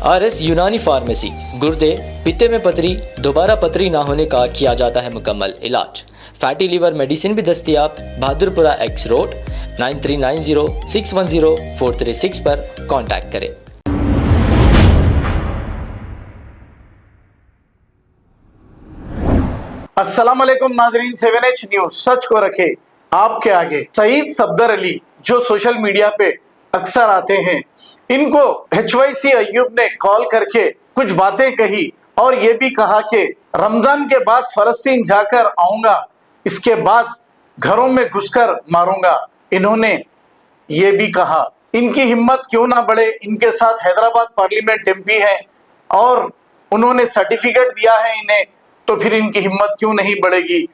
RS यूनानी pharmacy, गुर्दे, पित्ते में पथरी, दोबारा पथरी ना होने का किया जाता है मुकम्मल इलाज। फैटी लीवर मेडिसिन भी दस्तियाब। बहादुरपुरा X रोड 9390610436 पर कांटेक्ट करें। अस्सलाम वालेकुम नाजरीन, 7H न्यूज सच को रखे आपके आगे। सईद सफदर अली जो सोशल मीडिया पे अक्सर आते हैं, इनको HYC अय्यूब ने कॉल करके कुछ बातें कही और ये भी कहा कि रमजान के बाद फलस्तीन जाकर आऊंगा, इसके बाद घरों में घुसकर मारूंगा। इन्होंने ये भी कहा इनकी हिम्मत क्यों ना बढ़े, इनके साथ हैदराबाद पार्लियामेंट MP है और उन्होंने सर्टिफिकेट दिया है इन्हें, तो फिर इनकी हिम्मत क्यों नहीं बढ़ेगी।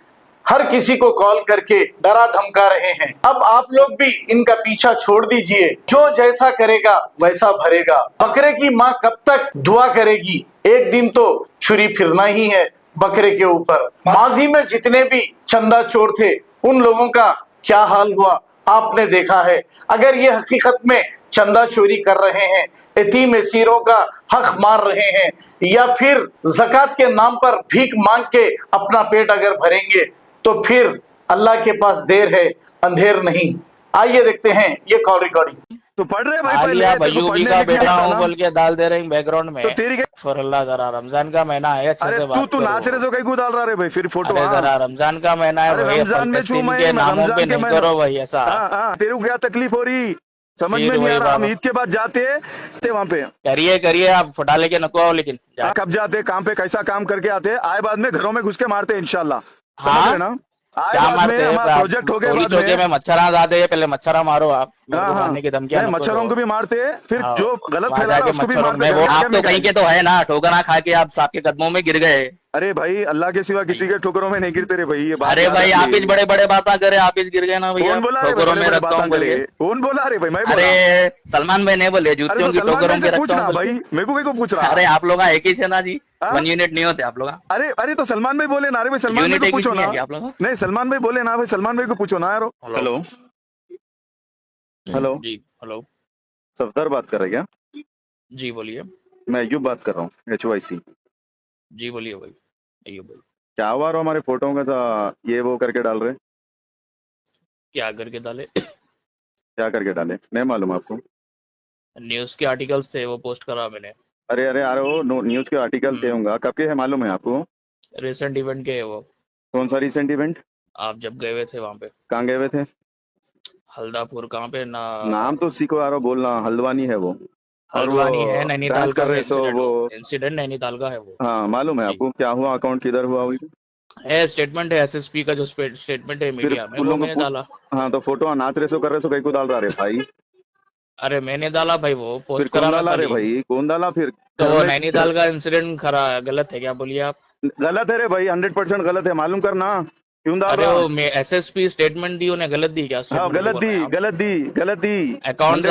हर किसी को कॉल करके डरा धमका रहे हैं। अब आप लोग भी इनका पीछा छोड़ दीजिए, जो जैसा करेगा वैसा भरेगा। बकरे की माँ कब तक दुआ करेगी, एक दिन तो छुरी फिरना ही है बकरे के ऊपर। माजी में जितने भी चंदा चोर थे उन लोगों का क्या हाल हुआ आपने देखा है। अगर ये हकीकत में चंदा चोरी कर रहे हैं, यतीम एसीरों का हक मार रहे हैं, या फिर ज़कात के नाम पर भीख मांग के अपना पेट अगर भरेंगे, तो फिर अल्लाह के पास देर है अंधेर नहीं। आइए देखते हैं ये कॉल रिकॉर्डिंग। तो पढ़ रहे भाई, पहले आलिया भैयूबी का बेटा हूँ बोल के डाल दे रहे बैकग्राउंड में। तो तेरी फॉर अल्लाह जरा रमजान का महीना है, अच्छे से बात तू नाच रहे तो कहीं को डाल रहा है भाई, फिर फोटो। अरे जरा रमजान का महीना है भाई, रमजान में फलस्तीन के नामों पे नहीं करो भाई ऐसा। तेरे को क्या तकलीफ हो रही समझ में नहीं आ रहा। हम ईद के बाद जाते वहाँ पे करिए आप फटा लेके नको आओ, लेकिन कब जाते काम पे, कैसा काम करके आते, आए बाद में घरों में घुस के मारते इंशाल्लाह। हाँ? ना क्या मारते हैं प्रोजेक्ट हो गया में मच्छरा ज्यादा, पहले मच्छरा मारो आप, मारने की धमकियां मच्छरों को भी मारते हैं, फिर जो गलत फैला रहा है उसको भी मारते हैं। आप तो कहीं के तो है ना, ठोकरा खा के आप सांप के कदमों में गिर गए। अरे भाई अल्लाह के सिवा किसी के ठोकरों में नहीं गिरते रे भाई, ये बात। अरे भाई आप ही बड़े बड़े बात करे, आप ही गिर गए ना भैया। कौन बोला ठोकरों में रखता हूँ बोले, कौन बोला रे भाई? मैं अरे सलमान भाई ने बोले जूतियों की ठोकरों के रखता हूँ भाई। मेरे को पूछ रहा। अरे आप लोग एक ही से ना जी, 1 यूनिट नहीं होते आप लोग। अरे तो सलमान भाई बोले ना रे भाई, सलमान भाई को पूछो ना आप लोग। नहीं सलमान भाई बोले ना भाई, सलमान भाई को पूछो ना यार। हेलो जी, हेलो सफदर बात कर रहे क्या? जी बोलिए। मैं अय्यूब बात कर रहा हूँ, HYC। जी बोलिए भाई, अय्यूब भाई। क्या हुआ रो हमारे फोटो का था ये वो करके डाल रहे? क्या करके डाले? क्या करके डाले नहीं मालूम आपको? न्यूज के आर्टिकल्स थे वो पोस्ट करा मैंने। अरे वो न्यूज के आर्टिकल थे होंगे, कब के है मालूम है आपको? रिसेंट इवेंट के है वो। कौन सा रिसेंट इवेंट? आप जब गए हुए थे वहाँ पे। कहाँ गए हुए थे? हल्दापुर कहाँ पे ना, नाम तो सीखो यार, बोलना। हल्द्वानी है वो, हल्द्वानी है, नैनीताल का वो इंसिडेंट नैनीताल का है वो। हाँ मालूम है आपको? क्या हुआ, अकाउंट किधर हुआ? है स्टेटमेंट है SSP का, जो स्टेटमेंट है मीडिया में, वो मैंने डाला। हाँ तो फोटो नाच रहे सो कर रहे सो कहीं को डाल रहा रे भाई? अरे मैंने डाला भाई, वो पोस्ट करा डाला रे भाई, कौन डाला फिर? तो नैनीताल का इंसिडेंट खरा गलत है क्या, बोलिए आप? गलत है रे भाई, 100% गलत है, मालूम करना क्यों डाल रहा? अरे SSP स्टेटमेंट दी, उन्हें गलत दी क्या? हाँ गलत दी अकाउंट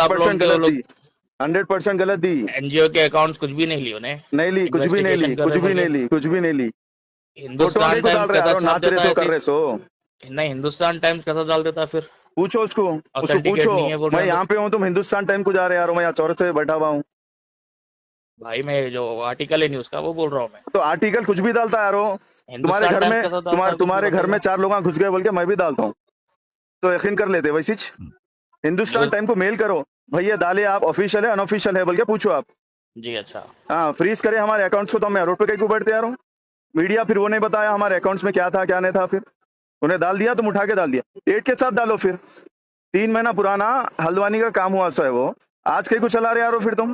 100% गलत दी। NGO के अकाउंट्स कुछ भी नहीं ली उन्हें, नहीं ली, कुछ भी नहीं ली। हिंदुस्तान टाइम्स नाच रहे सो कर रहे सो नहीं, हिंदुस्तान टाइम्स कैसा डाल देता फिर? पूछो उसको पूछो। मैं यहाँ पे हूँ, तुम हिंदुस्तान टाइम को जा रहे यार, मैं यहाँ चौराहे से बैठा हुआ हूँ भाई। मैं जो आर्टिकल है न्यूज का वो बोल रहा हूँ मैं। तो आर्टिकल कुछ भी डालता है यारो। तुम्हारे घर में 4 लोग घुस गए बोल के मैं भी डालता हूँ, तो यकीन कर लेते वैसे। हिंदुस्तान टाइम को मेल करो भैया, डाले आप ऑफिशियल है अनऑफिशियल है बोल के पूछो आप। जी अच्छा। हाँ फ्रीज करे हमारे अकाउंट्स को, तो हम रोड पे कहीं को बैठते यार। मीडिया फिर वो नहीं बताया हमारे अकाउंट्स में क्या था क्या नहीं था, फिर उन्हें डाल दिया, तुम उठा के डाल दिया। डेट के साथ डालो फिर, 3 महीना पुराना हल्द्वानी का काम हुआ सो है वो, आज कहीं को चला रहे यारो फिर तुम।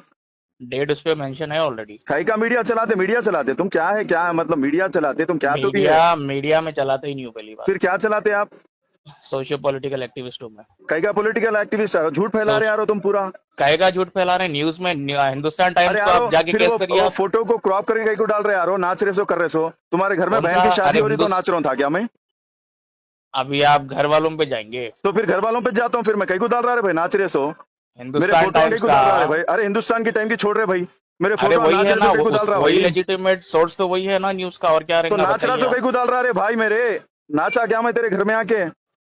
डेट उस पे मेंशन है ऑलरेडी। खाई का मीडिया चलाते तुम, क्या है क्या मतलब मीडिया चलाते तुम, क्या? मीडिया में चलाते ही नहीं हो पहली बार। फिर क्या चलाते आप? सोशियो पॉलिटिकल एक्टिविस्ट हूँ मैं। कई का पॉलिटिकल एक्टिविस्ट है, झूठ फैला रहे यारो तुम पूरा। कई का झूठ फैला रहे न्यूज में, हिंदुस्तान टाइम्स को आप जाके केस करिए। फोटो को क्रॉप करके कहीं को डाल रहे यारो, नाच रहे सो कर रहे सो। तुम्हारे घर में बहन की शादी हो रही तो नाच रहा था क्या मैं? अभी आप घर वालों पे जाएंगे तो फिर घर वालों पे जाता हूँ, फिर मैं कहीं को डाल रहा है भाई, नाच रहे सो। मेरे फोटो कहीं को डाल रहा है भाई। अरे हिंदुस्तान की टाइम की छोड़ रहे भाई, मेरे फोटो नाच रहे सो कहीं को डाल रहा है। वही लेजिटिमेट सोर्स तो वही है ना न्यूज का, और क्या? तो नाच रहा सो कहीं को डाल रहा है भाई, मेरे नाचा क्या मैं तेरे घर में आके?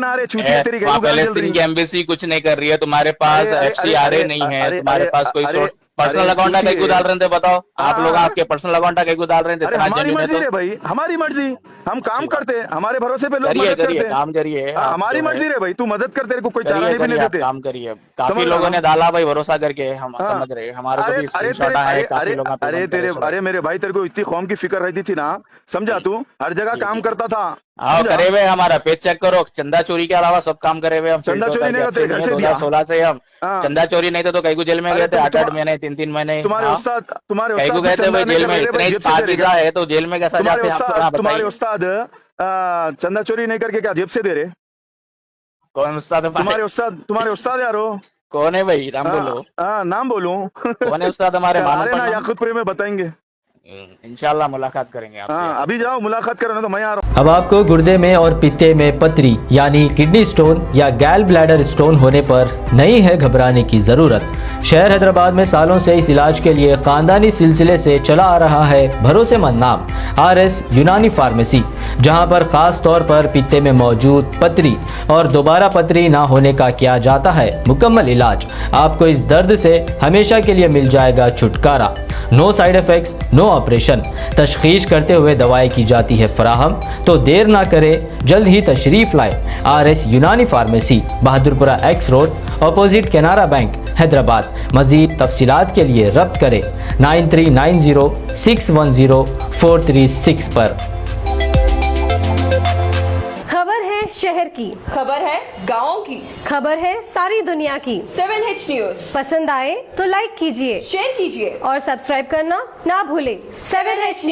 लेके ना आ रहे चूतिया तेरी वहाँ गैलू गाल जल पैलेस्टीन रही की एम्बेसी कुछ नहीं कर रही है, तुम्हारे पास अरे, अरे, FCRA अरे, नहीं है, अरे, तुम्हारे अरे, पास कोई अरे, पर्सनल अरे अकाउंट चूतिए। कहीं डाल रहे थे बताओ, आप लोग हाँ। आपके पर्सनल अकाउंट कहीं डाल रहे थे, अरे इतना हमारी genuine है मर्जी तो रे भाई, हमारी मर्जी, हम काम करते हैं, हमारे भरोसे पे लोग करिए मदद करिए करते हैं। काम करिए, हाँ, आप हमारी जो है, मर्जी रे भाई, तू मदद कर, तेरे को कोई चारा करिए नहीं भी करिए, नहीं आप देते। काम करिए। काफी समझ लोगों रहा ने ना? डाला भाई भरोसा करके, हम हाँ। समझ रहे, हमारे को अरे भी अरे स्क्रीनशॉट तेरे आए, अरे काफी अरे लोग अरे तेरे अरे मेरे भाई, तेरे को इतनी कौम की फिक्र रहती थी ना, समझा तू, हर जगह जी, काम जी, करता था, आओ समझा? करे हुए, हमारा पेज चेक करो, चंदा चोरी के अलावा सब काम करे हुए हम, चंदा फील्ड चोरी होता नहीं जब का से तेरे घर नहीं है से दिया। 2016 से हम हाँ। चंदा चोरी नहीं थे तो कहीं को जेल में अरे गए थे, तुम 8-8 महीने 3-3 महीने। तुम्हारे हाँ, उस्ताद कहीं को गए थे चंदा भाई नहीं जेल कर में, रहे थे भाई, इतने जेब से दे रहे पाकिज़ा क्या? है तो जेल में कैसा तुम्हारे जाते हैं आप, उस्ताद बताइए चंदा चोरी नहीं करके क्या जेब से दे रहे? कौन उस्ताद है भाई? तुम्हारे उस्ताद यारो। कौन है भाई, नाम हाँ, बोलो, हाँ, नाम बोलूं? कौन है उस्ताद हमारे, मालूम अरे ना, पड़ना। याकूतपुरे में बताएंगे। इंशाल्लाह मुलाकात करेंगे आपसे। हाँ, अभी जाओ मुलाकात करो ना, तो मैं आ रहा हूँ। अब आपको गुर्दे में और पित्ते में पथरी यानी किडनी स्टोन या गैल ब्लैडर स्टोन होने पर नहीं है घबराने की ज़रूरत। शहर हैदराबाद में सालों से इस इलाज के लिए ख़ानदानी सिलसिले से चला आ रहा है भरोसेमंद नाम RS यूनानी फार्मेसी, जहां पर ख़ास तौर पर पित्ते में मौजूद पथरी और दोबारा पथरी ना होने का किया जाता है मुकम्मल इलाज। आपको इस दर्द से हमेशा के लिए मिल जाएगा छुटकारा। No side effects, no operation, तशखीस करते हुए दवाएं की जाती है फराहम। तो देर ना करें, जल्द ही तशरीफ़ लाए RS यूनानी pharmacy, Bahadurpura X road, opposite Canara bank, Hyderabad. मज़ीद तफसीलात के लिए रब्त करें 9390610436 पर। खबर है शहर की, खबर है गाँव की, खबर है सारी दुनिया की। 7H न्यूज पसंद आए तो लाइक कीजिए, शेयर कीजिए और सब्सक्राइब करना ना भूलें। 7H news.